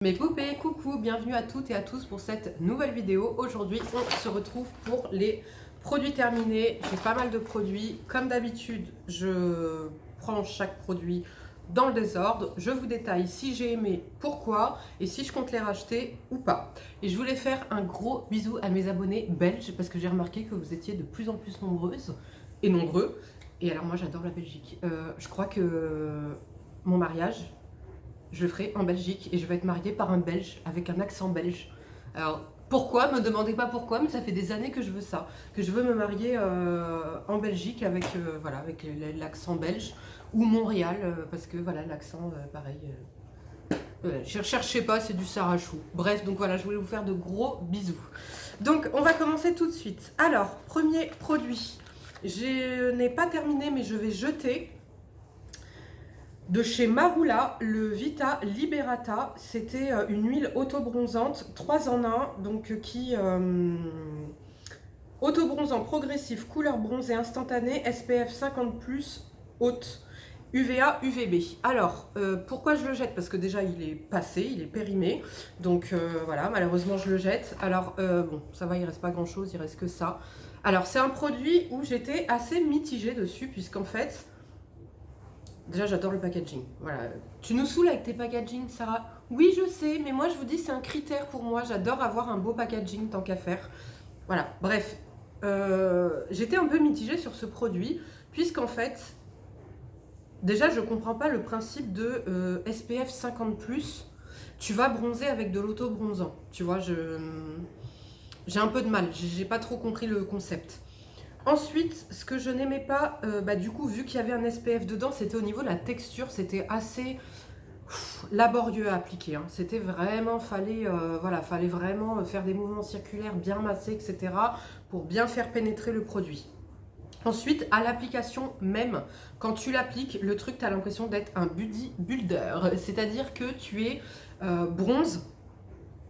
Mes poupées, coucou, bienvenue à toutes et à tous pour cette nouvelle vidéo. Aujourd'hui, on se retrouve pour les produits terminés. J'ai pas mal de produits. Comme d'habitude, je prends chaque produit dans le désordre. Je vous détaille si j'ai aimé, pourquoi et si je compte les racheter ou pas. Et je voulais faire un gros bisou à mes abonnés belges parce que j'ai remarqué que vous étiez de plus en plus nombreuses et nombreux. Et alors moi, j'adore la Belgique. Je crois que mon mariage, je le ferai en Belgique et je vais être mariée par un Belge avec un accent belge. Alors pourquoi? Me demandez pas pourquoi, mais ça fait des années que je veux ça, que je veux me marier en Belgique avec voilà, avec l'accent belge ou Montréal parce que voilà l'accent pareil. Je cherchais pas, c'est du sarrachou. Bref, donc voilà, je voulais vous faire de gros bisous. Donc on va commencer tout de suite. Alors premier produit, je n'ai pas terminé mais je vais jeter. De chez Marula, le Vita Liberata, c'était une huile auto-bronzante 3 en 1, donc qui auto-bronzant progressif, couleur bronzée instantanée, SPF 50+, haute, UVA, UVB. Alors, pourquoi je le jette? Parce que déjà il est passé, il est périmé, donc voilà, malheureusement je le jette. Alors bon, ça va, il reste pas grand chose, il reste que ça. Alors c'est un produit où j'étais assez mitigée dessus, puisqu'en fait, déjà, j'adore le packaging. Voilà. Tu nous saoules avec tes packaging, Sarah? Oui, je sais, mais moi, je vous dis, c'est un critère pour moi. J'adore avoir un beau packaging tant qu'à faire. Voilà, bref. J'étais un peu mitigée sur ce produit, puisqu'en fait, déjà, je ne comprends pas le principe de SPF 50+. Tu vas bronzer avec de l'auto-bronzant. Tu vois, j'ai un peu de mal. J'ai pas trop compris le concept. Ensuite, ce que je n'aimais pas, du coup, vu qu'il y avait un SPF dedans, c'était au niveau de la texture, c'était assez laborieux à appliquer. Hein. C'était vraiment, fallait vraiment faire des mouvements circulaires, bien masser, etc. pour bien faire pénétrer le produit. Ensuite, à l'application même, quand tu l'appliques, le truc, tu as l'impression d'être un body builder. C'est-à-dire que tu es bronze,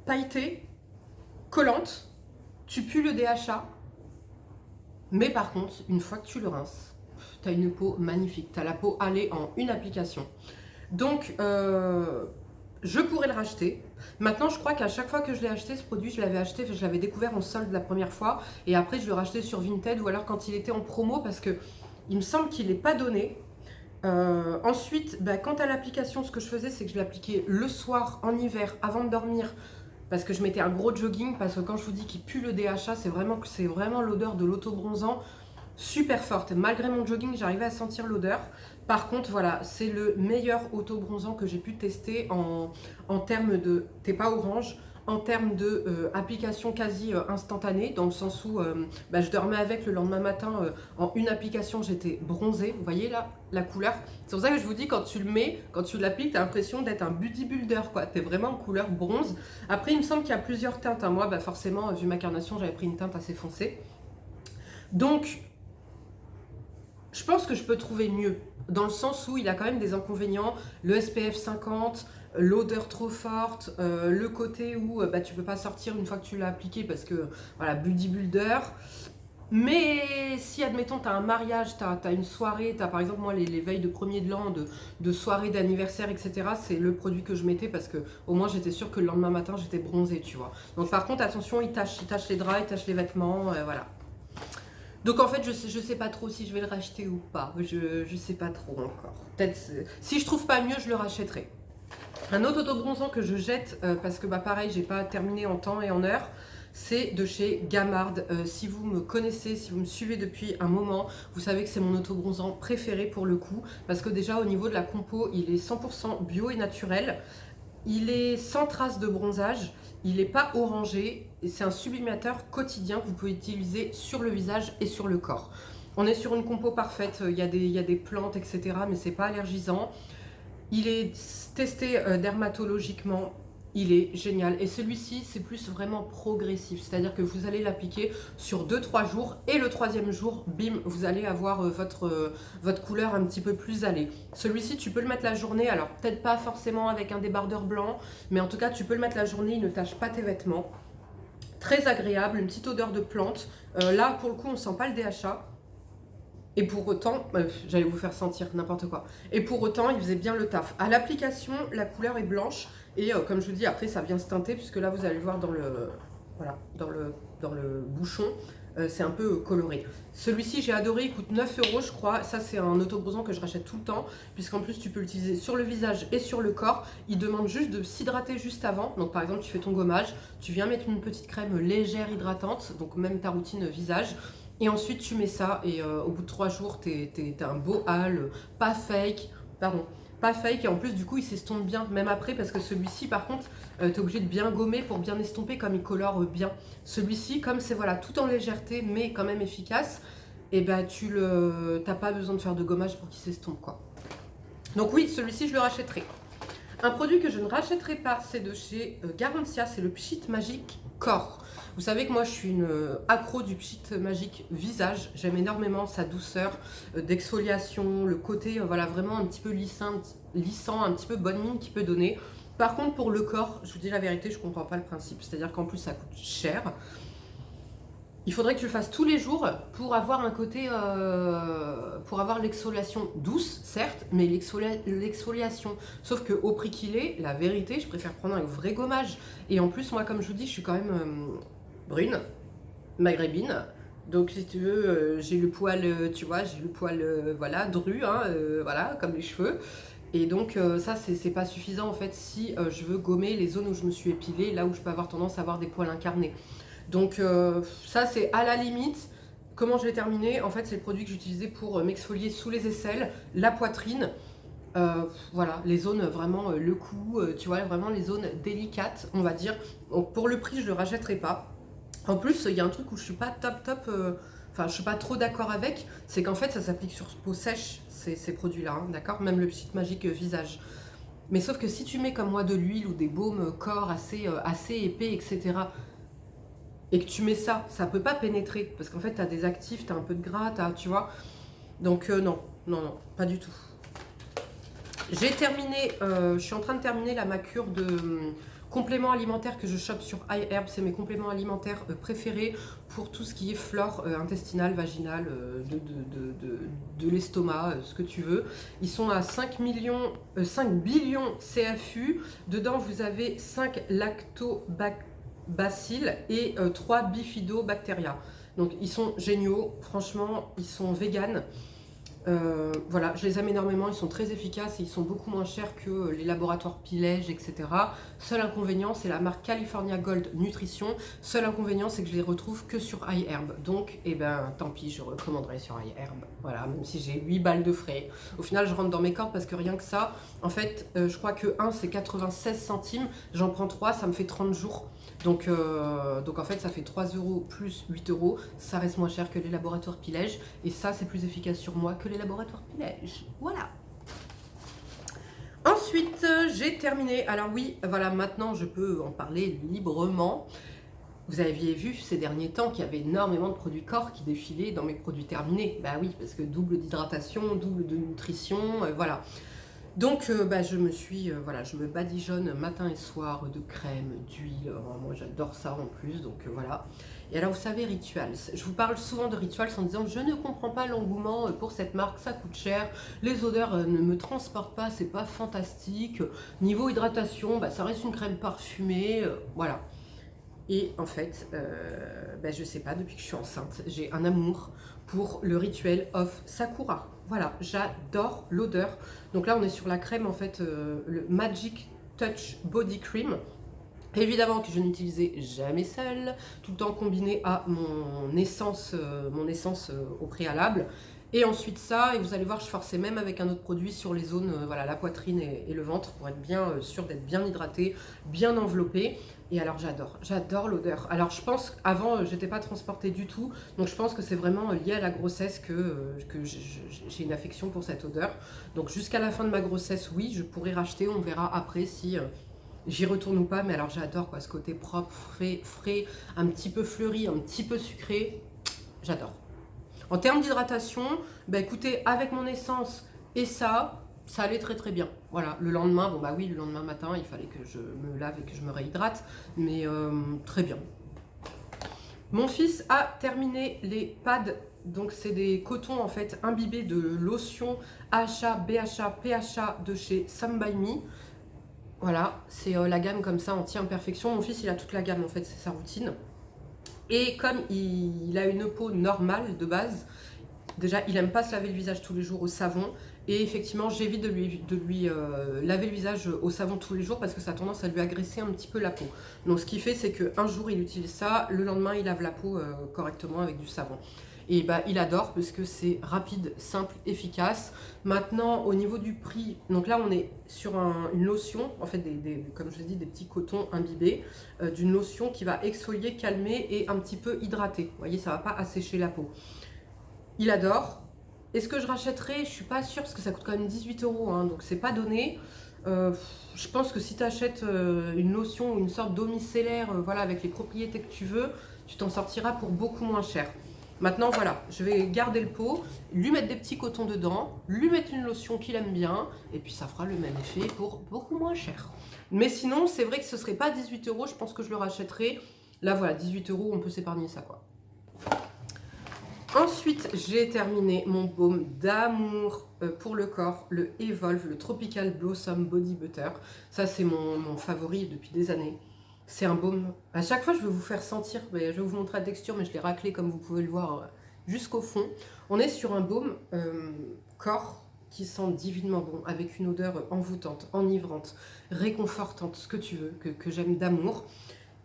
pailleté, collante, tu pues le DHA. Mais par contre, une fois que tu le rinces, tu as une peau magnifique. Tu as la peau allée en une application. Donc, je pourrais le racheter. Maintenant, je crois qu'à chaque fois que je l'ai acheté, ce produit, je l'avais découvert en solde la première fois. Et après, je le rachetais sur Vinted ou alors quand il était en promo parce que il me semble qu'il n'est pas donné. Ensuite, quant à l'application, ce que je faisais, c'est que je l'appliquais le soir, en hiver, avant de dormir. Parce que je mettais un gros jogging, parce que quand je vous dis qu'il pue le DHA, c'est vraiment l'odeur de l'auto-bronzant super forte. Malgré mon jogging, j'arrivais à sentir l'odeur. Par contre, voilà, c'est le meilleur auto-bronzant que j'ai pu tester en termes de... T'es pas orange, en termes de application quasi instantanée, dans le sens où je dormais avec le lendemain matin, en une application, j'étais bronzée. Vous voyez là, la couleur? C'est pour ça que je vous dis, quand tu le mets, quand tu l'appliques, tu as l'impression d'être un bodybuilder, quoi. Tu es vraiment en couleur bronze. Après, il me semble qu'il y a plusieurs teintes. Hein. Moi, forcément, vu ma carnation, j'avais pris une teinte assez foncée. Donc, je pense que je peux trouver mieux, dans le sens où il a quand même des inconvénients. Le SPF 50, l'odeur trop forte, le côté où tu peux pas sortir une fois que tu l'as appliqué parce que, voilà, bodybuilder. Mais si, admettons, tu as un mariage, tu as une soirée, tu as par exemple, moi, les veilles de premier de l'an, de soirée, d'anniversaire, etc., c'est le produit que je mettais parce que au moins j'étais sûre que le lendemain matin, j'étais bronzée, tu vois. Donc par contre, attention, il tâche les draps, il tâche les vêtements, voilà. Donc en fait, je sais pas trop si je vais le racheter ou pas. Je sais pas trop encore. Peut-être, si je trouve pas mieux, je le rachèterai. Un autre autobronzant que je jette, parce que pareil, j'ai pas terminé en temps et en heure, c'est de chez Gamard. Si vous me connaissez, si vous me suivez depuis un moment, vous savez que c'est mon autobronzant préféré pour le coup, parce que déjà au niveau de la compo, il est 100% bio et naturel. Il est sans trace de bronzage, il n'est pas orangé, et c'est un sublimateur quotidien que vous pouvez utiliser sur le visage et sur le corps. On est sur une compo parfaite, il y a des plantes, etc., mais c'est pas allergisant. Il est testé dermatologiquement, il est génial. Et celui-ci, c'est plus vraiment progressif, c'est-à-dire que vous allez l'appliquer sur 2-3 jours et le 3e jour, bim, vous allez avoir votre couleur un petit peu plus allée. Celui-ci, tu peux le mettre la journée, alors peut-être pas forcément avec un débardeur blanc, mais en tout cas, tu peux le mettre la journée, il ne tache pas tes vêtements. Très agréable, une petite odeur de plante. Là, pour le coup, on ne sent pas le DHA. Et pour autant, j'allais vous faire sentir n'importe quoi. Et pour autant, il faisait bien le taf. À l'application, la couleur est blanche. Et comme je vous dis, après ça vient se teinter, puisque là vous allez le voir dans le, voilà, dans le bouchon, c'est un peu coloré. Celui-ci j'ai adoré, il coûte 9 € je crois. Ça c'est un autobronzant que je rachète tout le temps, puisqu'en plus tu peux l'utiliser sur le visage et sur le corps. Il demande juste de s'hydrater juste avant. Donc par exemple tu fais ton gommage, tu viens mettre une petite crème légère hydratante, donc même ta routine visage. Et ensuite tu mets ça et au bout de 3 jours t'as un beau hâle, pas fake, pardon, pas fake, et en plus du coup il s'estompe bien même après, parce que celui-ci par contre t'es obligé de bien gommer pour bien estomper, comme il colore bien. Celui-ci, comme c'est voilà tout en légèreté mais quand même efficace, et ben t'as pas besoin de faire de gommage pour qu'il s'estompe quoi. Donc oui, celui-ci je le rachèterai. Un produit que je ne rachèterai pas, c'est de chez Garantia, c'est le Pchit Magic Corps. Vous savez que moi je suis une accro du Pchit Magic Visage. J'aime énormément sa douceur d'exfoliation, le côté voilà vraiment un petit peu lissant, un petit peu bonne mine qu'il peut donner. Par contre pour le corps, je vous dis la vérité, je ne comprends pas le principe. C'est-à-dire qu'en plus ça coûte cher. Il faudrait que tu le fasses tous les jours pour avoir un côté, pour avoir l'exfoliation douce, certes, mais l'exfoliation. Sauf qu'au prix qu'il est, la vérité, je préfère prendre un vrai gommage. Et en plus, moi, comme je vous dis, je suis quand même brune, maghrébine. Donc, si tu veux, j'ai le poil, tu vois, j'ai le poil, voilà, dru, hein, voilà, comme les cheveux. Et donc, ça, c'est pas suffisant, en fait, si je veux gommer les zones où je me suis épilée, là où je peux avoir tendance à avoir des poils incarnés. Donc ça c'est à la limite. Comment je l'ai terminé? En fait c'est le produit que j'utilisais pour m'exfolier sous les aisselles, la poitrine, voilà, les zones vraiment, le cou, tu vois, vraiment les zones délicates, on va dire. Donc pour le prix je le rachèterai pas. En plus il y a un truc où je suis pas top, enfin je suis pas trop d'accord avec, c'est qu'en fait ça s'applique sur peau sèche, ces produits-là, hein, d'accord? Même le Pchit Magic visage. Mais sauf que si tu mets comme moi de l'huile ou des baumes corps assez épais, etc., et que tu mets ça, ça peut pas pénétrer, parce qu'en fait tu as des actifs, tu as un peu de gras, tu vois. Donc non, pas du tout. J'ai terminé, je suis en train de terminer ma cure de compléments alimentaires que je chope sur iHerb. C'est mes compléments alimentaires préférés pour tout ce qui est flore intestinale, vaginale, de l'estomac, ce que tu veux. Ils sont à 5 billions CFU. Dedans, vous avez 5 lactobacilles et 3 bifidobactéria. Donc, ils sont géniaux. Franchement, ils sont véganes. Voilà, je les aime énormément, ils sont très efficaces et ils sont beaucoup moins chers que les laboratoires Pilège, etc. Seul inconvénient, c'est la marque California Gold Nutrition. Seul inconvénient, c'est que je les retrouve que sur iHerb. Donc, eh ben, tant pis, je recommanderais sur iHerb. Voilà, même si j'ai 8 balles de frais. Au final, je rentre dans mes cordes parce que rien que ça, en fait, je crois que 1, c'est 96 centimes. J'en prends 3, ça me fait 30 jours. Donc en fait, ça fait 3 € plus 8 €. Ça reste moins cher que les laboratoires Pilège. Et ça, c'est plus efficace sur moi que les laboratoires Pilège. Voilà. Ensuite, j'ai terminé. Alors oui, voilà, maintenant, je peux en parler librement. Vous aviez vu ces derniers temps qu'il y avait énormément de produits corps qui défilaient dans mes produits terminés. Bah oui, parce que double d'hydratation, double de nutrition, voilà. Donc je me badigeonne matin et soir de crème, d'huile, moi j'adore ça en plus, donc voilà. Et alors vous savez, Rituals, je vous parle souvent de Rituals en disant je ne comprends pas l'engouement pour cette marque, ça coûte cher, les odeurs ne me transportent pas, c'est pas fantastique, niveau hydratation, ça reste une crème parfumée, voilà. Et en fait, je sais pas, depuis que je suis enceinte, j'ai un amour pour le Rituel of Sakura. Voilà, j'adore l'odeur. Donc là, on est sur la crème, en fait, le Magic Touch Body Cream. Évidemment que je n'utilisais jamais seule, tout le temps combiné à mon essence au préalable. Et ensuite ça, et vous allez voir, je forçais même avec un autre produit sur les zones, voilà, la poitrine et le ventre, pour être bien sûr d'être bien hydratée, bien enveloppée. Et alors j'adore l'odeur. Alors je pense, avant j'étais pas transportée du tout, donc je pense que c'est vraiment lié à la grossesse que j'ai une affection pour cette odeur. Donc jusqu'à la fin de ma grossesse, oui, je pourrais racheter, on verra après si j'y retourne ou pas, mais alors j'adore quoi, ce côté propre, frais, un petit peu fleuri, un petit peu sucré, j'adore. En termes d'hydratation, écoutez, avec mon essence et ça allait très très bien. Voilà, le lendemain, le lendemain matin, il fallait que je me lave et que je me réhydrate, mais très bien. Mon fils a terminé les pads, donc c'est des cotons en fait imbibés de lotion AHA, BHA, PHA de chez Some By Me. Voilà, c'est la gamme comme ça, anti-imperfection. Mon fils, il a toute la gamme, en fait, c'est sa routine. Et comme il a une peau normale de base, déjà, il n'aime pas se laver le visage tous les jours au savon. Et effectivement, j'évite de lui laver le visage au savon tous les jours parce que ça a tendance à lui agresser un petit peu la peau. Donc ce qu'il fait, c'est qu'un jour, il utilise ça, le lendemain, il lave la peau correctement avec du savon. Et bah, il adore parce que c'est rapide, simple, efficace. Maintenant, au niveau du prix, donc là, on est sur une lotion, en fait, comme je l'ai dit, des petits cotons imbibés, d'une lotion qui va exfolier, calmer et un petit peu hydrater. Vous voyez, ça ne va pas assécher la peau. Il adore. Est-ce que je rachèterai? Je suis pas sûre parce que ça coûte quand même 18 euros, hein, donc c'est pas donné. Je pense que si tu achètes une lotion ou une sorte d'eau micellaire, voilà, avec les propriétés que tu veux, tu t'en sortiras pour beaucoup moins cher. Maintenant, voilà, je vais garder le pot, lui mettre des petits cotons dedans, lui mettre une lotion qu'il aime bien, et puis ça fera le même effet pour beaucoup moins cher. Mais sinon, c'est vrai que ce serait pas 18 euros, je pense que je le rachèterai. Là, voilà, 18 euros, on peut s'épargner ça, quoi. Ensuite, j'ai terminé mon baume d'amour pour le corps, le Evolve, le Tropical Blossom Body Butter. Ça, c'est mon favori depuis des années. C'est un baume. À chaque fois, je vais vous faire sentir, je vais vous montrer la texture, mais je l'ai raclé comme vous pouvez le voir jusqu'au fond. On est sur un baume corps qui sent divinement bon, avec une odeur envoûtante, enivrante, réconfortante, ce que tu veux, que j'aime d'amour.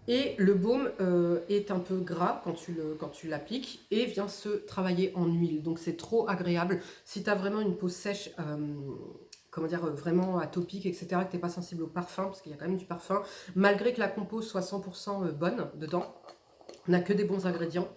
Et le baume est un peu gras quand tu l'appliques et vient se travailler en huile. Donc c'est trop agréable. Si tu as vraiment une peau sèche, comment dire, vraiment atopique, etc., que tu n'es pas sensible au parfum, parce qu'il y a quand même du parfum, malgré que la compo soit 100% bonne dedans, on n'a que des bons ingrédients.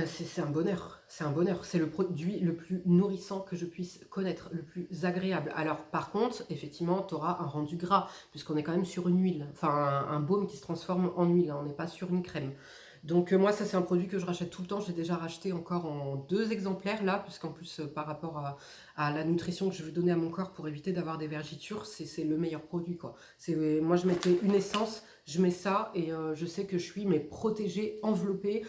C'est un bonheur, c'est un bonheur. C'est le produit le plus nourrissant que je puisse connaître, le plus agréable. Alors par contre, effectivement, tu auras un rendu gras, puisqu'on est quand même sur une huile, enfin un baume qui se transforme en huile, hein, on n'est pas sur une crème. Donc moi, ça c'est un produit que je rachète tout le temps, j'ai déjà racheté encore en 2 exemplaires là, puisqu'en plus par rapport à la nutrition que je veux donner à mon corps pour éviter d'avoir des vergitures, c'est le meilleur produit, quoi. Moi je mettais une essence, je mets ça et je sais que je suis mais protégée, enveloppée,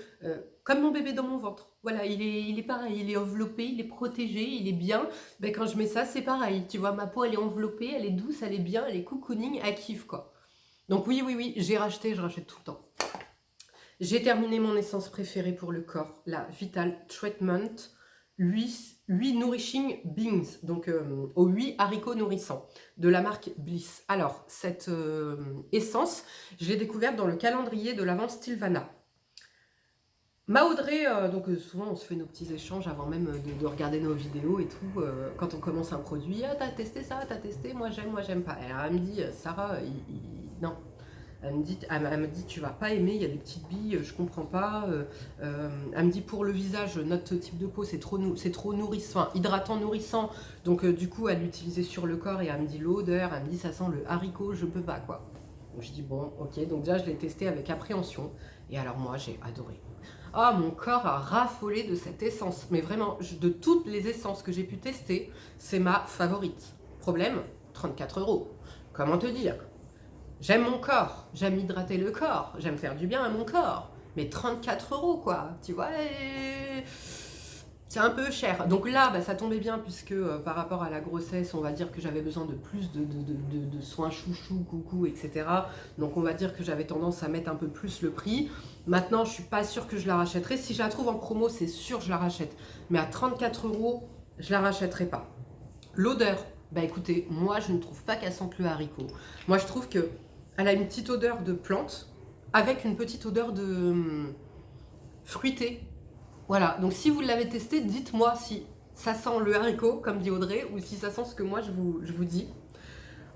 comme mon bébé dans mon ventre. Voilà, il est pareil, il est enveloppé, il est protégé, il est bien. Ben, quand je mets ça, c'est pareil. Tu vois, ma peau, elle est enveloppée, elle est douce, elle est bien, elle est cocooning, elle kiffe, quoi. Donc oui, oui, oui, j'ai racheté, je rachète tout le temps. J'ai terminé mon essence préférée pour le corps, la Vital Treatment 8 Nourishing Beans, donc aux 8 haricots nourrissants, de la marque Bliss. Alors, cette essence, je l'ai découverte dans le calendrier de l'Avent Stilvana. Ma Audrey, donc souvent on se fait nos petits échanges avant même de regarder nos vidéos et tout, quand on commence un produit, ah t'as testé ça, t'as testé, moi j'aime pas. Et alors, elle me dit, Sarah, non. Elle me dit, tu vas pas aimer, il y a des petites billes, je comprends pas. Elle me dit, pour le visage, notre type de peau, c'est trop nourrissant, enfin, hydratant, nourrissant. Donc du coup, elle l'utilisait sur le corps et elle me dit l'odeur, elle me dit, ça sent le haricot, je peux pas, quoi. Donc je dis, bon, ok, donc déjà je l'ai testé avec appréhension. Et alors moi, j'ai adoré. Ah, mon corps a raffolé de cette essence. Mais vraiment, de toutes les essences que j'ai pu tester, c'est ma favorite. Problème, 34 euros. Comment te dire? J'aime mon corps, j'aime hydrater le corps, j'aime faire du bien à mon corps. Mais 34 euros, quoi. Tu vois, c'est un peu cher. Donc là, bah, ça tombait bien puisque par rapport à la grossesse, on va dire que j'avais besoin de plus de soins chouchou, coucou, etc. Donc on va dire que j'avais tendance à mettre un peu plus le prix. Maintenant, je suis pas sûre que je la rachèterai. Si je la trouve en promo, c'est sûr que je la rachète. Mais à 34 euros, je la rachèterai pas. L'odeur, bah écoutez, moi je ne trouve pas qu'elle sente le haricot. Moi je trouve que elle a une petite odeur de plante avec une petite odeur de fruité. Voilà, donc si vous l'avez testé, dites-moi si ça sent le haricot, comme dit Audrey, ou si ça sent ce que moi je vous dis.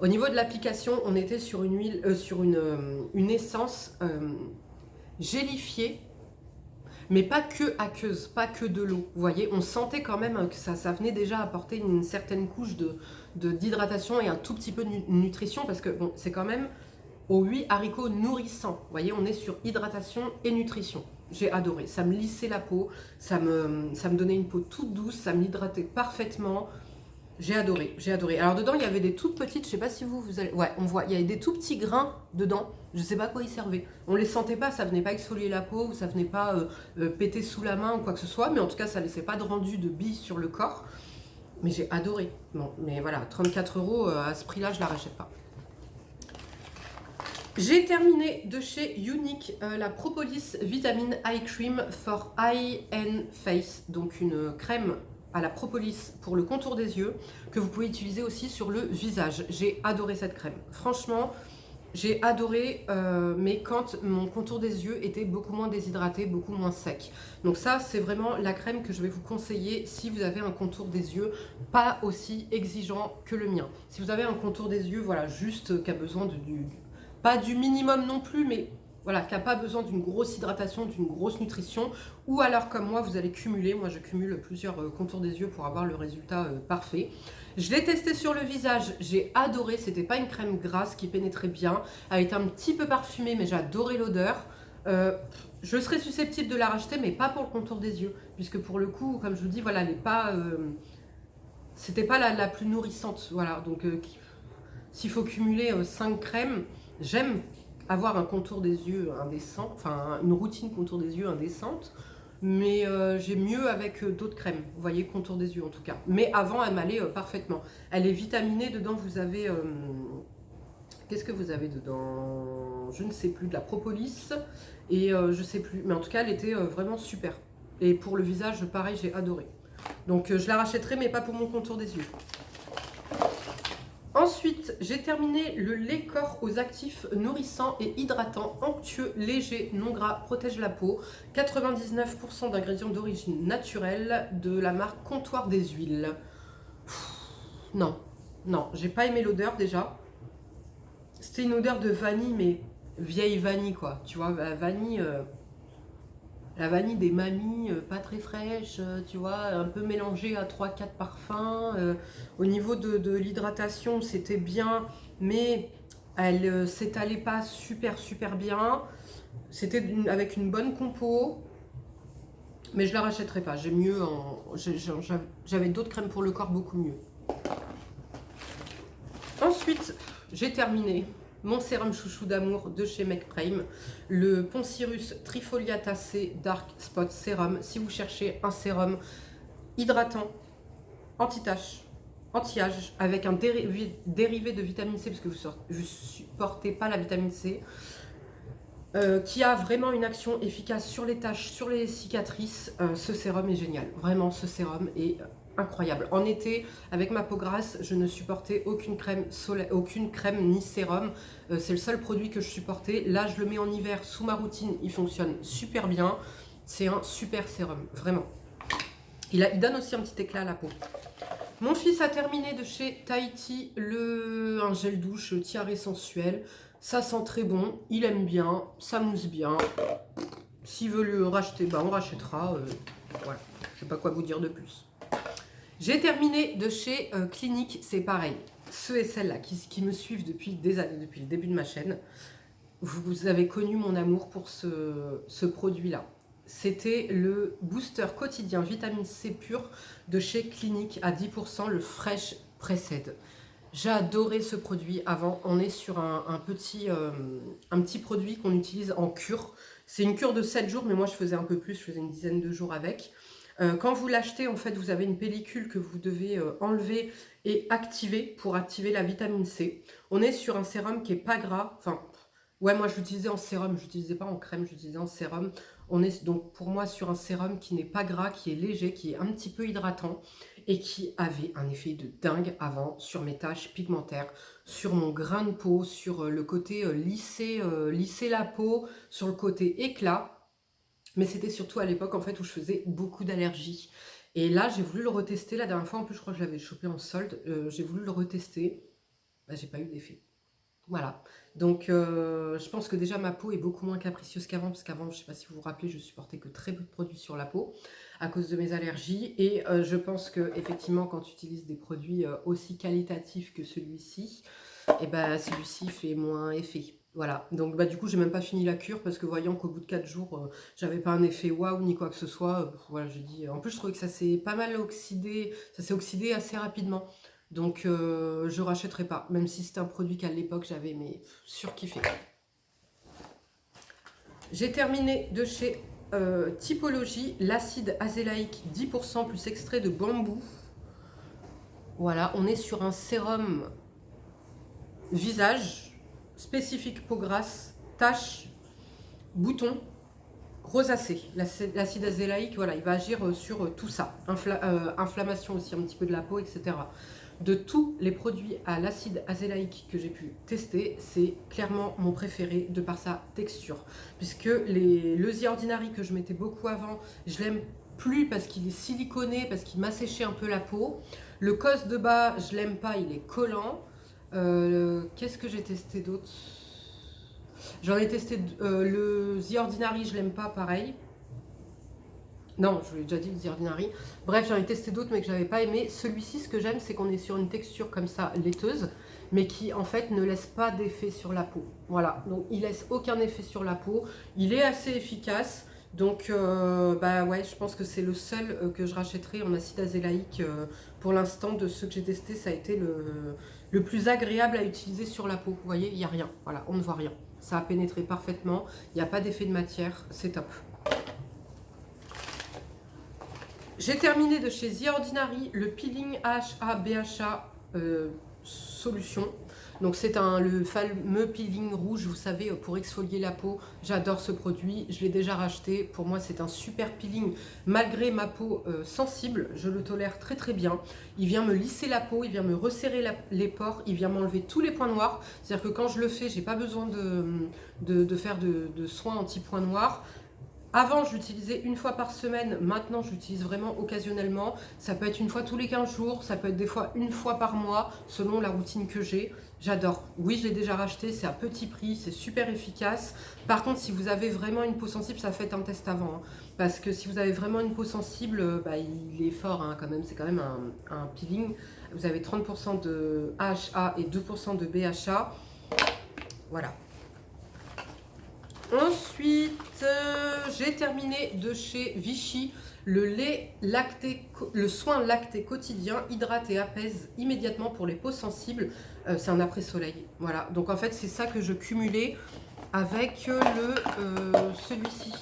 Au niveau de l'application, on était sur une huile, sur une essence gélifiée, mais pas que aqueuse, pas que de l'eau. Vous voyez, on sentait quand même que ça venait déjà apporter une certaine couche d'hydratation et un tout petit peu de nutrition, parce que bon, c'est quand même aux 8 haricots nourrissants. Vous voyez, on est sur hydratation et nutrition. J'ai adoré. Ça me lissait la peau, ça me donnait une peau toute douce, ça m'hydratait parfaitement. J'ai adoré, j'ai adoré. Alors dedans, il y avait des toutes petites, je sais pas si vous allez... Ouais, on voit, il y avait des tout petits grains dedans. Je sais pas à quoi ils servaient. On les sentait pas, ça venait pas exfolier la peau, ou ça venait pas péter sous la main ou quoi que ce soit. Mais en tout cas, ça laissait pas de rendu de billes sur le corps. Mais j'ai adoré. Bon, mais voilà, 34 € à ce prix-là, je la rachète pas. J'ai terminé de chez Unique la Propolis Vitamine Eye Cream for Eye and Face. Donc une crème à la propolis pour le contour des yeux que vous pouvez utiliser aussi sur le visage. J'ai adoré cette crème. Franchement, j'ai adoré, mais quand mon contour des yeux était beaucoup moins déshydraté, beaucoup moins sec. Donc ça, c'est vraiment la crème que je vais vous conseiller si vous avez un contour des yeux pas aussi exigeant que le mien. Si vous avez un contour des yeux, voilà, juste qui a besoin pas du minimum non plus, mais voilà, qui n'a pas besoin d'une grosse hydratation, d'une grosse nutrition, ou alors comme moi, vous allez cumuler. Moi, je cumule plusieurs contours des yeux pour avoir le résultat parfait. Je l'ai testé sur le visage, j'ai adoré. C'était pas une crème grasse qui pénétrait bien. Elle était un petit peu parfumée, mais j'ai adoré l'odeur. Je serais susceptible de la racheter, mais pas pour le contour des yeux, puisque pour le coup, comme je vous dis, voilà, elle n'est pas, c'était pas la plus nourrissante. Voilà, donc s'il faut cumuler 5 crèmes, j'aime avoir un contour des yeux indécent, enfin une routine contour des yeux indécente, mais j'ai mieux avec d'autres crèmes, vous voyez, contour des yeux en tout cas. Mais avant, elle m'allait parfaitement. Elle est vitaminée, dedans vous avez, qu'est-ce que vous avez dedans? Je ne sais plus, de la propolis, et je sais plus, mais en tout cas elle était vraiment super. Et pour le visage, pareil, j'ai adoré. Donc je la rachèterai, mais pas pour mon contour des yeux. Ensuite, j'ai terminé le lait corps aux actifs nourrissants et hydratants, onctueux, léger, non gras, protège la peau. 99% d'ingrédients d'origine naturelle de la marque Comptoir des Huiles. Non, non, j'ai pas aimé l'odeur déjà. C'était une odeur de vanille, mais vieille vanille quoi. Tu vois, la vanille des mamies, pas très fraîche, tu vois, un peu mélangée à 3-4 parfums. Au niveau de l'hydratation, c'était bien, mais elle s'étalait pas super bien. C'était avec une bonne compo, mais je la rachèterai pas. J'ai mieux, j'avais d'autres crèmes pour le corps beaucoup mieux. Ensuite, j'ai terminé mon sérum chouchou d'amour de chez McPrime, le Poncirus Trifoliatacé Dark Spot Serum. Si vous cherchez un sérum hydratant, anti-tache, anti-âge, avec un dérivé de vitamine C, parce que vous ne supportez pas la vitamine C, qui a vraiment une action efficace sur les taches, sur les cicatrices. Ce sérum est génial. Vraiment, ce sérum est incroyable. En été, avec ma peau grasse, je ne supportais aucune crème ni sérum. C'est le seul produit que je supportais. Là, je le mets en hiver sous ma routine. Il fonctionne super bien. C'est un super sérum, vraiment. Il donne aussi un petit éclat à la peau. Mon fils a terminé de chez Tahiti un gel douche tiare sensuel. Ça sent très bon, il aime bien, ça mousse bien. S'il veut le racheter, bah on rachètera. Voilà, je sais pas quoi vous dire de plus. J'ai terminé de chez Clinique, c'est pareil. Ceux et celles-là qui me suivent depuis des années, depuis le début de ma chaîne, vous avez connu mon amour pour ce produit-là. C'était le booster quotidien vitamine C pure de chez Clinique à 10%, le Fresh Pressed. J'ai adoré ce produit avant. On est sur un petit produit qu'on utilise en cure. C'est une cure de 7 jours, mais moi je faisais un peu plus, je faisais une dizaine de jours avec. Quand vous l'achetez, en fait, vous avez une pellicule que vous devez enlever et activer pour activer la vitamine C. On est sur un sérum qui est pas gras. Enfin, ouais, moi je l'utilisais en sérum, je l'utilisais pas en crème, je l'utilisais en sérum. On est donc pour moi sur un sérum qui n'est pas gras, qui est léger, qui est un petit peu hydratant et qui avait un effet de dingue avant sur mes taches pigmentaires, sur mon grain de peau, sur le côté lisser la peau, sur le côté éclat. Mais c'était surtout à l'époque en fait où je faisais beaucoup d'allergies. Et là, j'ai voulu le retester. La dernière fois, en plus, je crois que je l'avais chopé en solde. J'ai voulu le retester. Bah, j'ai pas eu d'effet. Voilà. Donc, je pense que déjà ma peau est beaucoup moins capricieuse qu'avant. Parce qu'avant, je ne sais pas si vous vous rappelez, je supportais que très peu de produits sur la peau à cause de mes allergies. Et je pense que effectivement, quand tu utilises des produits aussi qualitatifs que celui-ci, et ben celui-ci fait moins effet. Voilà, donc bah, du coup j'ai même pas fini la cure parce que voyant qu'au bout de 4 jours j'avais pas un effet waouh ni quoi que ce soit, voilà j'ai dit, en plus je trouvais que ça s'est pas mal oxydé, ça s'est oxydé assez rapidement, donc je rachèterai pas, même si c'était un produit qu'à l'époque j'avais mais surkiffé. J'ai terminé de chez Typologie, l'acide azélaïque 10% plus extrait de bambou. Voilà, on est sur un sérum visage, spécifique peau grasse, taches, boutons, rosacée. L'acide azélaïque, voilà, il va agir sur tout ça. Inflammation aussi un petit peu de la peau, etc. De tous les produits à l'acide azélaïque que j'ai pu tester, c'est clairement mon préféré de par sa texture. Puisque le The Ordinary que je mettais beaucoup avant, je l'aime plus parce qu'il est siliconé, parce qu'il m'a séché un peu la peau. Le Cos de bas, je l'aime pas, il est collant. Qu'est-ce que j'ai testé d'autre? J'en ai testé le The Ordinary, je l'aime pas, pareil. Non, je vous l'ai déjà dit, le The Ordinary. Bref, j'en ai testé d'autres, mais que j'avais pas aimé. Celui-ci, ce que j'aime, c'est qu'on est sur une texture comme ça, laiteuse, mais qui, en fait, ne laisse pas d'effet sur la peau. Voilà, donc il laisse aucun effet sur la peau. Il est assez efficace. Donc, bah ouais, je pense que c'est le seul que je rachèterai en acide azélaïque. Pour l'instant, de ceux que j'ai testés, ça a été le plus agréable à utiliser sur la peau. Vous voyez, il n'y a rien. Voilà, on ne voit rien. Ça a pénétré parfaitement. Il n'y a pas d'effet de matière. C'est top. J'ai terminé de chez The Ordinary le peeling AHA BHA solution. Donc c'est le fameux peeling rouge, vous savez, pour exfolier la peau. J'adore ce produit, je l'ai déjà racheté. Pour moi, c'est un super peeling. Malgré ma peau sensible, je le tolère très très bien. Il vient me lisser la peau, il vient me resserrer les pores, il vient m'enlever tous les points noirs. C'est-à-dire que quand je le fais, j'ai pas besoin de faire de soins anti-points noirs. Avant, je l'utilisais une fois par semaine. Maintenant, je l'utilise vraiment occasionnellement. Ça peut être une fois tous les 15 jours. Ça peut être des fois une fois par mois, selon la routine que j'ai. J'adore. Oui, je l'ai déjà racheté. C'est à petit prix. C'est super efficace. Par contre, si vous avez vraiment une peau sensible, ça fait un test avant. Parce que si vous avez vraiment une peau sensible, bah, il est fort quand même. C'est quand même un peeling. Vous avez 30% de AHA et 2% de BHA. Voilà. Ensuite, j'ai terminé de chez Vichy le soin lacté quotidien, hydrate et apaise immédiatement pour les peaux sensibles. C'est un après-soleil. Voilà, donc en fait, c'est ça que je cumulais avec celui-ci.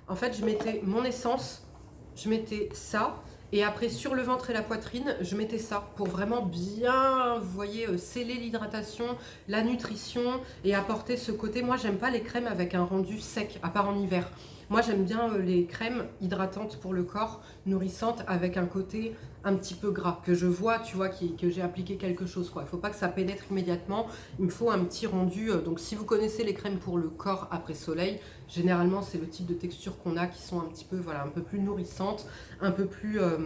En fait, je mettais mon essence, je mettais ça. Et après, sur le ventre et la poitrine, je mettais ça pour vraiment bien, vous voyez, sceller l'hydratation, la nutrition et apporter ce côté. Moi, j'aime pas les crèmes avec un rendu sec, à part en hiver. Moi, j'aime bien les crèmes hydratantes pour le corps, nourrissantes, avec un côté un petit peu gras, que je vois, tu vois, que j'ai appliqué quelque chose, quoi. Il ne faut pas que ça pénètre immédiatement, il me faut un petit rendu. Donc, si vous connaissez les crèmes pour le corps après soleil, généralement, c'est le type de texture qu'on a qui sont un petit peu, voilà, un peu plus nourrissantes, un peu plus... un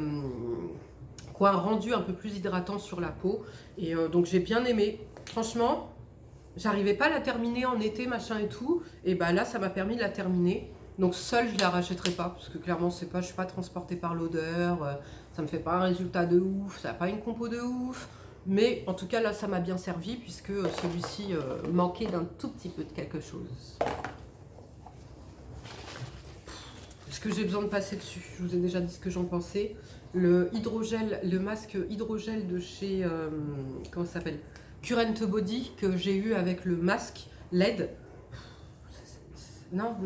rendu un peu plus hydratant sur la peau. Et donc, j'ai bien aimé. Franchement, j'arrivais pas à la terminer en été, machin et tout. Et bah là, ça m'a permis de la terminer. Donc seule, je la rachèterai pas parce que clairement, c'est pas, je suis pas transportée par l'odeur. Ça me fait pas un résultat de ouf, ça n'a pas une compo de ouf. Mais en tout cas, là, ça m'a bien servi puisque celui-ci manquait d'un tout petit peu de quelque chose. Est-ce que j'ai besoin de passer dessus? Je vous ai déjà dit ce que j'en pensais. Le hydrogel, le masque hydrogel de chez comment ça s'appelle, Current Body, que j'ai eu avec le masque LED. Non,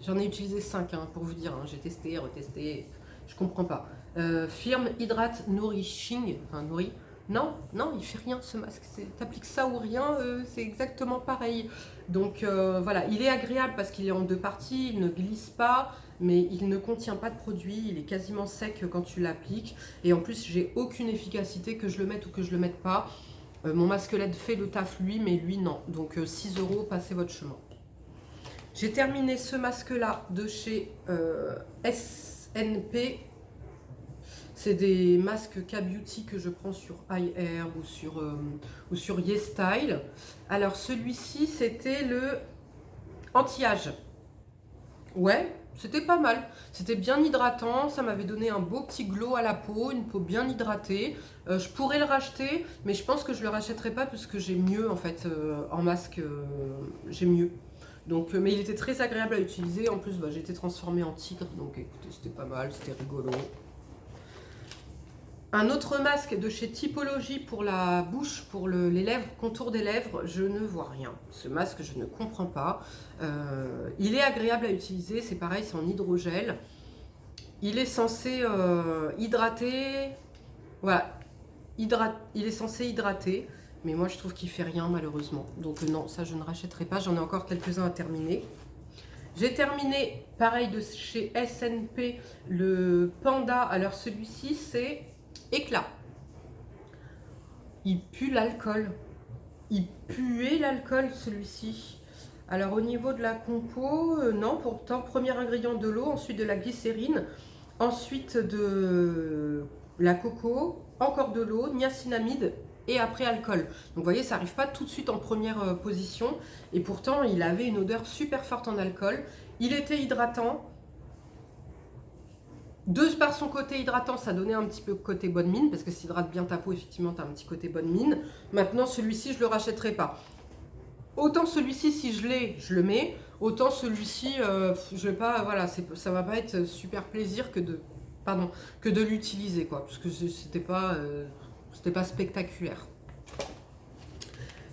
j'en ai utilisé 5 pour vous dire. J'ai testé, retesté, je comprends pas. Firme Hydrate Nourishing, enfin nourri. Non, il fait rien ce masque. T'appliques ça ou rien, c'est exactement pareil. Donc voilà, il est agréable parce qu'il est en deux parties, il ne glisse pas, mais il ne contient pas de produit, il est quasiment sec quand tu l'appliques. Et en plus, j'ai aucune efficacité, que je le mette ou que je le mette pas. Mon masque LED fait le taf lui, mais lui non. Donc 6 €, passez votre chemin. J'ai terminé ce masque-là de chez SNP. C'est des masques K-Beauty que je prends sur iHair ou sur YesStyle. Alors celui-ci, c'était le anti-âge. Ouais, c'était pas mal. C'était bien hydratant, ça m'avait donné un beau petit glow à la peau, une peau bien hydratée. Je pourrais le racheter, mais je pense que je le rachèterai pas parce que j'ai mieux en fait en masque, j'ai mieux. Donc, mais il était très agréable à utiliser. En plus, bah, j'ai été transformée en tigre, donc écoutez, c'était pas mal, c'était rigolo. Un autre masque de chez Typologie pour la bouche, pour les lèvres, contour des lèvres, je ne vois rien. Ce masque, je ne comprends pas. Il est agréable à utiliser, c'est pareil, c'est en hydrogel. Il est censé hydrater. Voilà. il est censé hydrater, mais moi je trouve qu'il fait rien malheureusement. Donc non, ça je ne rachèterai pas, j'en ai encore quelques-uns à terminer. J'ai terminé, pareil de chez SNP, le Panda. Alors celui-ci c'est éclat. Il pue l'alcool. Il puait l'alcool celui-ci. Alors au niveau de la compo, non, pourtant premier ingrédient de l'eau, ensuite de la glycérine, ensuite de la coco, encore de l'eau, niacinamide et après alcool. Donc vous voyez, ça n'arrive pas tout de suite en première position et pourtant il avait une odeur super forte en alcool. Il était hydratant. Par son côté hydratant, ça donnait un petit peu côté bonne mine, parce que s'il hydrate bien ta peau, effectivement, tu as un petit côté bonne mine. Maintenant, celui-ci, je ne le rachèterai pas. Autant celui-ci, si je l'ai, je le mets. Autant celui-ci, je vais pas, voilà, ça va pas être super plaisir que de l'utiliser, quoi, parce que c'était pas spectaculaire.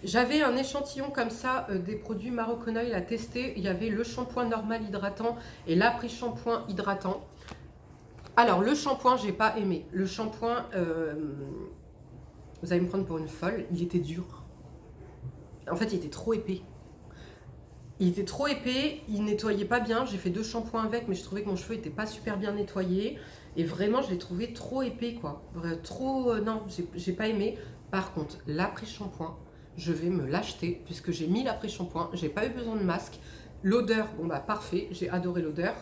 J'avais un échantillon comme ça des produits Moroccan Oil à tester. Il y avait le shampoing normal hydratant et l'après-shampoing hydratant. Alors, le shampoing, j'ai pas aimé. Le shampoing, vous allez me prendre pour une folle, il était dur. En fait, il était trop épais. Il était trop épais, il nettoyait pas bien. J'ai fait 2 shampoings avec, mais je trouvais que mon cheveu était pas super bien nettoyé. Et vraiment, je l'ai trouvé trop épais, quoi. Trop, non, j'ai pas aimé. Par contre, l'après-shampoing, je vais me l'acheter, puisque j'ai mis l'après-shampoing. J'ai pas eu besoin de masque. L'odeur, bon bah parfait, j'ai adoré l'odeur.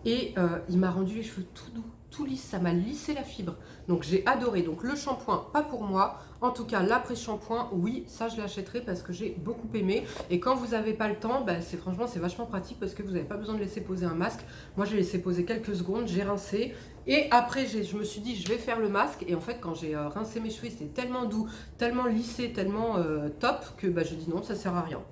Et il m'a rendu les cheveux tout doux, tout lisse, ça m'a lissé la fibre. Donc j'ai adoré. Donc le shampoing, pas pour moi. En tout cas, l'après-shampoing, oui, ça je l'achèterai parce que j'ai beaucoup aimé. Et quand vous n'avez pas le temps, bah, franchement c'est vachement pratique parce que vous n'avez pas besoin de laisser poser un masque. Moi j'ai laissé poser quelques secondes, j'ai rincé. Et après je me suis dit je vais faire le masque. Et en fait quand j'ai rincé mes cheveux, c'était tellement doux, tellement lissé, tellement top que bah, j'ai dit non, ça sert à rien.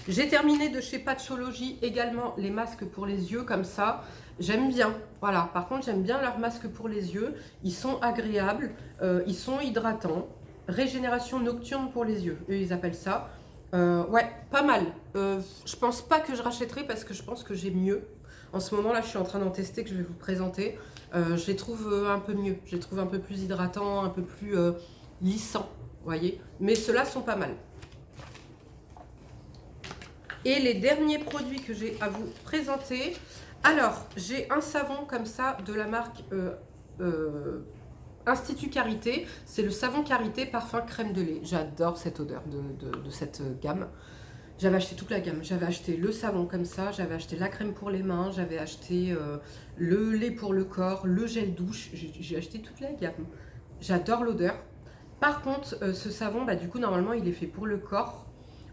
J'ai terminé de chez Patchology également les masques pour les yeux comme ça. J'aime bien, voilà. Par contre, j'aime bien leurs masques pour les yeux. Ils sont agréables, ils sont hydratants. Régénération nocturne pour les yeux, eux ils appellent ça. Ouais, pas mal. Je pense pas que je rachèterai parce que je pense que j'ai mieux. En ce moment là, je suis en train d'en tester que je vais vous présenter. Je les trouve un peu mieux. Je les trouve un peu plus hydratants, un peu plus lissants, vous voyez. Mais ceux-là sont pas mal. Et les derniers produits que j'ai à vous présenter. Alors, j'ai un savon comme ça de la marque Institut Karité. C'est le savon Karité parfum crème de lait. J'adore cette odeur de cette gamme. J'avais acheté toute la gamme. J'avais acheté le savon comme ça, j'avais acheté la crème pour les mains, j'avais acheté le lait pour le corps, le gel douche. J'ai acheté toute la gamme. J'adore l'odeur. Par contre, ce savon, bah, du coup, normalement, il est fait pour le corps.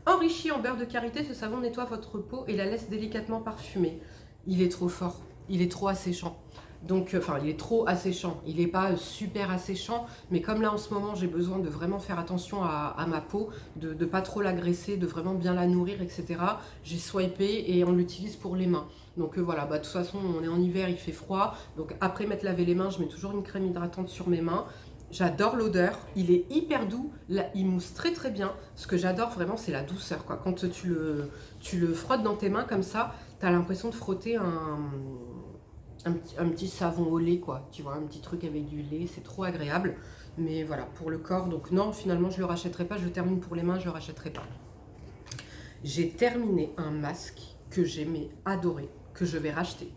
Enrichi en beurre de karité, ce savon nettoie votre peau et la laisse délicatement parfumée. Il est trop fort, il est trop asséchant. Donc, enfin, il est trop asséchant. Il n'est pas super asséchant, mais comme là en ce moment, j'ai besoin de vraiment faire attention à ma peau, de ne pas trop l'agresser, de vraiment bien la nourrir, etc. J'ai swipé et on l'utilise pour les mains. Donc voilà, bah, de toute façon, on est en hiver, il fait froid. Donc après m'être lavé les mains, je mets toujours une crème hydratante sur mes mains. J'adore l'odeur, il est hyper doux, là, il mousse très très bien. Ce que j'adore vraiment, c'est la douceur, quoi. Quand tu le frottes dans tes mains comme ça, tu as l'impression de frotter un petit savon au lait, quoi. Tu vois, un petit truc avec du lait, c'est trop agréable. Mais voilà, pour le corps, donc non, finalement, je ne le rachèterai pas. Je termine pour les mains, je ne le rachèterai pas. J'ai terminé un masque que j'aimais adorer, que je vais racheter.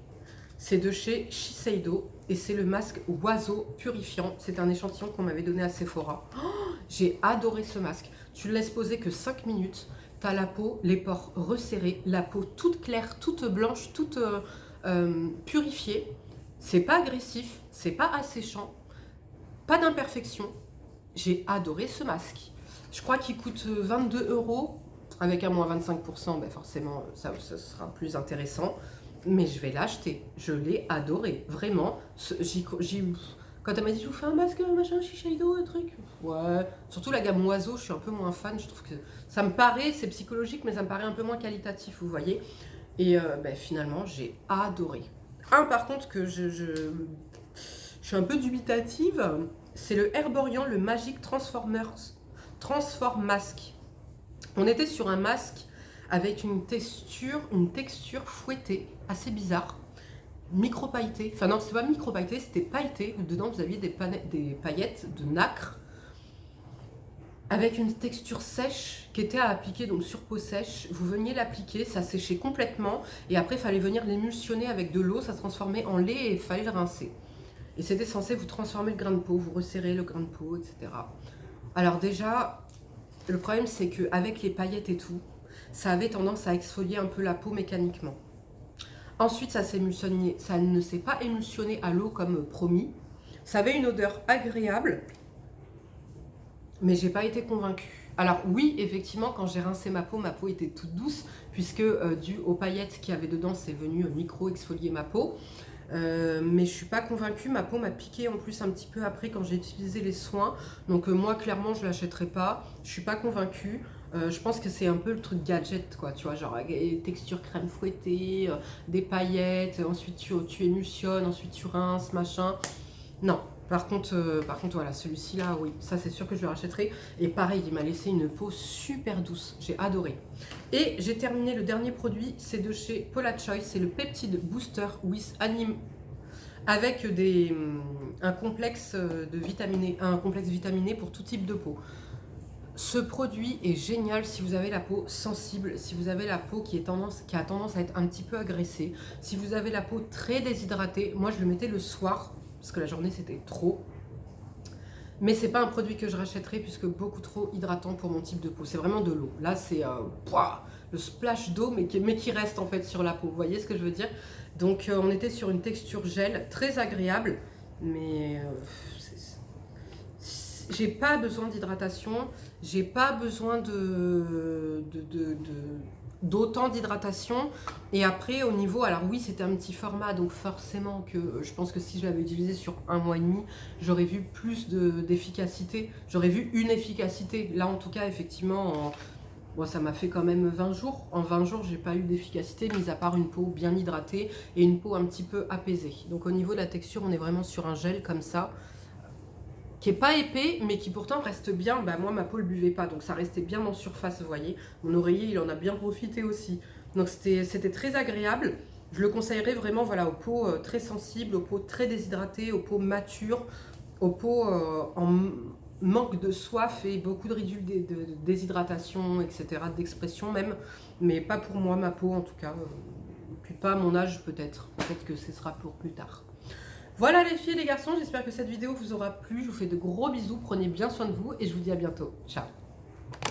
C'est de chez Shiseido et c'est le masque oiseau purifiant. C'est un échantillon qu'on m'avait donné à Sephora. Oh, j'ai adoré ce masque. Tu le laisses poser que 5 minutes. Tu as la peau, les pores resserrés, la peau toute claire, toute blanche, toute purifiée. C'est pas agressif, c'est pas asséchant, pas d'imperfection. J'ai adoré ce masque. Je crois qu'il coûte 22 €. Avec un moins 25%, ben forcément, ça sera plus intéressant. Mais je vais l'acheter. Je l'ai adoré. Vraiment. Quand elle m'a dit, je vous fais un masque, machin, Shiseido, un truc. Ouais. Surtout la gamme oiseau, je suis un peu moins fan. Je trouve que ça me paraît, c'est psychologique, mais ça me paraît un peu moins qualitatif, vous voyez. Et ben, finalement, j'ai adoré. Un, par contre, que je suis un peu dubitative, c'est le Herborian, le Magic Transform Mask. On était sur un masque avec une texture fouettée, assez bizarre. micro pailleté. Enfin non, c'est pas micro pailleté, c'était pailleté. Dedans, vous aviez des paillettes de nacre avec une texture sèche qui était à appliquer donc sur peau sèche. Vous veniez l'appliquer, ça séchait complètement et après il fallait venir l'émulsionner avec de l'eau, ça se transformait en lait et il fallait le rincer. Et c'était censé vous transformer le grain de peau, vous resserrer le grain de peau, etc. Alors déjà, le problème c'est qu'avec les paillettes et tout, ça avait tendance à exfolier un peu la peau mécaniquement. Ensuite, ça ne s'est pas émulsionné à l'eau comme promis. Ça avait une odeur agréable, mais j'ai pas été convaincue. Alors oui, effectivement, quand j'ai rincé ma peau était toute douce, puisque dû aux paillettes qu'il y avait dedans, c'est venu micro-exfolier ma peau. Mais je suis pas convaincue, ma peau m'a piqué en plus un petit peu après quand j'ai utilisé les soins. Donc moi, clairement, je l'achèterai pas. Je suis pas convaincue. Je pense que c'est un peu le truc gadget, quoi, tu vois, genre texture crème fouettée, des paillettes, ensuite tu émulsionnes, ensuite tu rinces, machin. Non, par contre, voilà, celui-ci là, oui, ça c'est sûr que je le rachèterai. Et pareil, il m'a laissé une peau super douce, j'ai adoré. Et j'ai terminé le dernier produit, c'est de chez Paula Choice, c'est le Peptide Booster with Anime avec un complexe vitaminé pour tout type de peau. Ce produit est génial si vous avez la peau sensible, si vous avez la peau qui a tendance à être un petit peu agressée, si vous avez la peau très déshydratée. Moi, je le mettais le soir parce que la journée c'était trop. Mais c'est pas un produit que je rachèterai puisque beaucoup trop hydratant pour mon type de peau. C'est vraiment de l'eau. Là, c'est le splash d'eau, mais qui reste en fait sur la peau. Vous voyez ce que je veux dire? Donc, on était sur une texture gel très agréable, mais j'ai pas besoin d'hydratation, j'ai pas besoin d'autant d'hydratation. Et après au niveau, alors oui c'était un petit format, donc forcément que je pense que si je l'avais utilisé sur 1 mois et demi, j'aurais vu plus d'efficacité, j'aurais vu une efficacité. Là en tout cas effectivement, bon, ça m'a fait quand même 20 jours. En 20 jours, j'ai pas eu d'efficacité, mis à part une peau bien hydratée et une peau un petit peu apaisée. Donc au niveau de la texture, on est vraiment sur un gel comme ça, qui est pas épais, mais qui pourtant reste bien. Bah, moi, ma peau ne buvait pas, donc ça restait bien en surface, vous voyez. Mon oreiller, il en a bien profité aussi. Donc c'était très agréable. Je le conseillerais vraiment, voilà, aux peaux très sensibles, aux peaux très déshydratées, aux peaux matures, aux peaux en manque de soif et beaucoup de ridules de déshydratation, etc., d'expression même. Mais pas pour moi, ma peau en tout cas. Puis pas à mon âge peut-être. Peut-être que ce sera pour plus tard. Voilà les filles et les garçons, j'espère que cette vidéo vous aura plu. Je vous fais de gros bisous, prenez bien soin de vous et je vous dis à bientôt. Ciao!